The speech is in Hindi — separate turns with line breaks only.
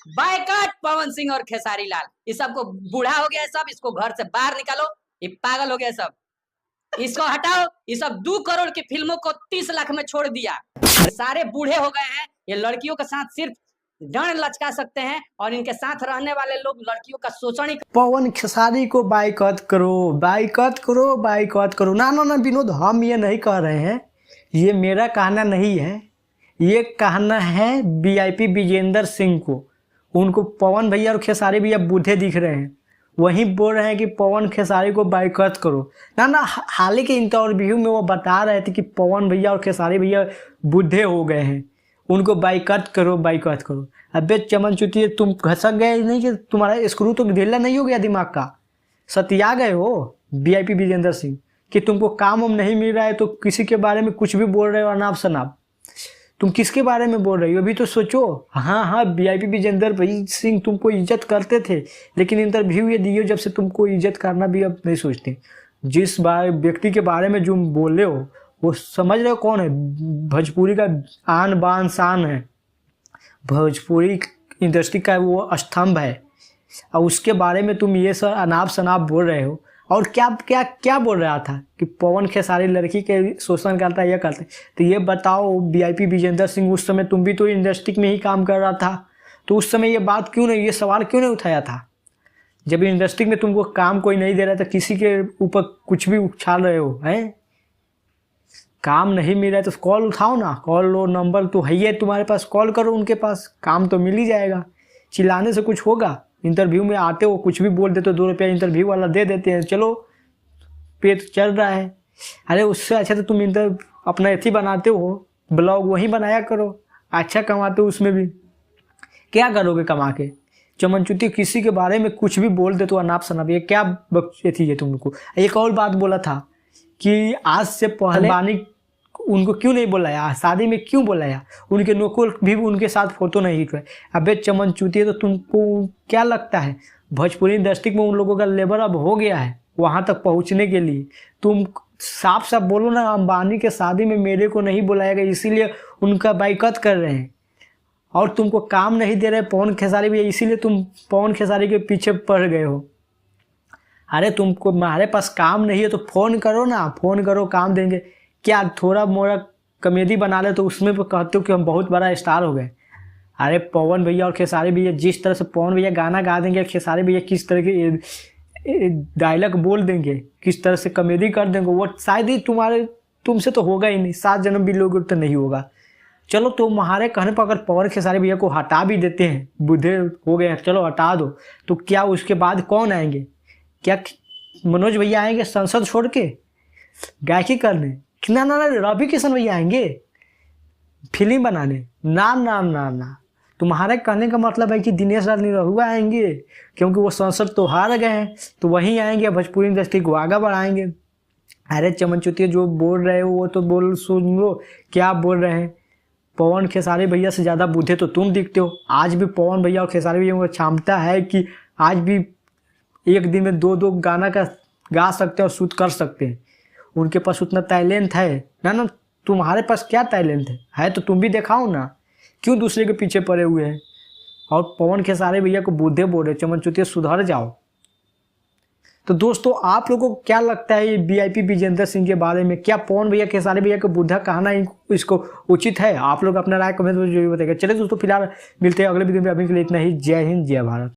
बायकॉट पवन सिंह और खेसारी लाल। इस सबको बूढ़ा हो गया है सब, इसको घर से बाहर निकालो, ये पागल हो गया सब, इसको हटाओ। ये सब 2 करोड़ की फिल्मों को 30 लाख में छोड़ दिया। सारे बूढ़े हो गए हैं, ये लड़कियों के साथ सिर्फ डंड लचका सकते हैं और इनके साथ रहने वाले लोग लड़कियों का शोषण ही।
पवन खेसारी को बाइकआउट करो, बाइकआउट करो, बाइकआउट करो। ना ना ना विनोद, हम ये नहीं कह रहे हैं, ये मेरा कहना नहीं है, ये कहना है वीआईपी विजेंद्र सिंह को। उनको पवन भैया और खेसारी भैया बूढ़े दिख रहे हैं, वहीं बोल रहे हैं कि पवन खेसारी को बाइकआउट करो। ना ना, हाल ही के इंटरव्यू में वो बता रहे थे कि पवन भैया और खेसारी भैया बूढ़े हो गए हैं, उनको बाइकआउट करो, बाइकआउट करो। अबे चमन चुतिए, तुम घसक गए नहीं कि तुम्हारा स्क्रू तो ढीला नहीं हो गया दिमाग का? सतिया गए हो वीआईपी विजेंद्र सिंह कि तुमको काम हम नहीं मिल रहा है तो किसी के बारे में कुछ भी बोल रहे हो अनाप शनाप। तुम किसके बारे में बोल रही हो अभी तो सोचो। हाँ हाँ, वीआईपी विजेंद्र सिंह तुमको इज्जत करते थे, लेकिन इंटरव्यू ये दिए जब से तुमको इज्जत करना भी अब नहीं सोचते। जिस व्यक्ति के बारे में जो बोले हो वो समझ रहे हो कौन है? भोजपुरी का आन बान शान है, भोजपुरी इंडस्ट्री का वो स्तंभ है, और उसके बारे में तुम ये सब अनाप शनाप बोल रहे हो। और क्या क्या क्या बोल रहा था कि पवन खेसारी लड़की के शोषण करता है, ये करता है। तो ये बताओ वीआईपी विजेंद्र सिंह, उस समय तुम भी तो इंडस्ट्री में ही काम कर रहा था, तो उस समय ये बात क्यों नहीं, ये सवाल क्यों नहीं उठाया था? जब इंडस्ट्री में तुमको काम कोई नहीं दे रहा था, किसी के ऊपर कुछ भी उछाल रहे हो हैं? काम नहीं मिल रहा है तो कॉल उठाओ ना, कॉल लो, नंबर तो है ही तुम्हारे पास, कॉल करो उनके पास, काम तो मिल ही जाएगा। चिल्लाने से कुछ होगा? इंटरव्यू में आते हो कुछ भी बोल देते हो, 2 रुपया इंटरव्यू वाला दे देते हैं, चलो पेट चल रहा है। अरे उससे अच्छा तो तुम अपना एथी बनाते हो, ब्लॉग वहीं बनाया करो, अच्छा कमाते हो उसमें भी। क्या करोगे कमा के? चमनचुती किसी के बारे में कुछ भी बोल दे तो अनाप शनाप, ये क्या एथी है तुमको? एक और बात बोला था कि आज से पहले बानी उनको क्यों नहीं बुलाया, शादी में क्यों बुलाया, उनके नोकुल भी उनके साथ फोटो नहीं खिंचवाए। अबे चमन चूतिए, तो तुमको क्या लगता है भोजपुरी इंडस्ट्री में उन लोगों का लेवल अब हो गया है वहां तक पहुंचने के लिए? तुम साफ साफ बोलो ना, अंबानी के शादी में मेरे को नहीं बुलाया गया इसीलिए उनका बाइकआउट कर रहे हैं, और तुमको काम नहीं दे रहे पवन खेसारी भी, इसीलिए तुम पवन खेसारी के पीछे पड़ गए हो। अरे तुमको हमारे पास काम नहीं है तो फोन करो ना, फोन करो, काम देंगे। क्या थोड़ा मोड़ा कॉमेडी बना ले तो उसमें भी कहते हो कि हम बहुत बड़ा स्टार हो गए? अरे पवन भैया और खेसारी भैया जिस तरह से पवन भैया गाना गा देंगे, खेसारी भैया किस तरह के डायलॉग बोल देंगे, किस तरह से कॉमेडी कर देंगे, वो शायद ही तुमसे तो होगा ही नहीं, 7 जन्म भी लोग तो नहीं होगा। चलो तुम्हारे कहने पर अगर पवन खेसारी भैया को हटा भी देते हैं, बूढ़े हो गए हैं, चलो हटा दो, तो क्या उसके बाद कौन आएंगे? क्या मनोज भैया आएंगे संसद छोड़ के गायकी करने? ना ना ना, रवि किशन भैया आएंगे फिल्म बनाने? ना ना ना ना, तुम्हारे कहने का मतलब है कि दिनेश राज निरहुआ आएंगे, क्योंकि वो संसद तो हार गए हैं, तो वहीं आएंगे, भोजपुरी इंडस्ट्री को आगे बढ़ाएंगे। अरे चमनचुतिया, जो बोल रहे हो वो तो बोल, सुन लो क्या बोल रहे हैं। पवन खेसारी भैया से ज़्यादा बूढ़े तो तुम दिखते हो। आज भी पवन भैया और खेसारी भैया को क्षमता है कि आज भी एक दिन में 2-2 गाना का गा सकते हैं और शूट कर सकते हैं, उनके पास उतना टैलेंट है ना। ना तुम्हारे पास क्या टैलेंट है तो तुम भी दिखाओ ना, क्यों दूसरे के पीछे पड़े हुए हैं? और पवन खेसारी भैया को बूढ़े बोल रहे, चमनचुतिया सुधर जाओ। तो दोस्तों, आप लोगों को क्या लगता है ये वीआईपी विजेंद्र सिंह के बारे में? क्या पवन भैया खेसारी भैया को बूढ़ा कहना इसको उचित है? आप लोग अपना राय कमेंट में जरूर बताइएगा। चलिए दोस्तों, फिलहाल मिलते हैं अगले वीडियो में, अभी के लिए इतना ही। जय हिंद, जय भारत।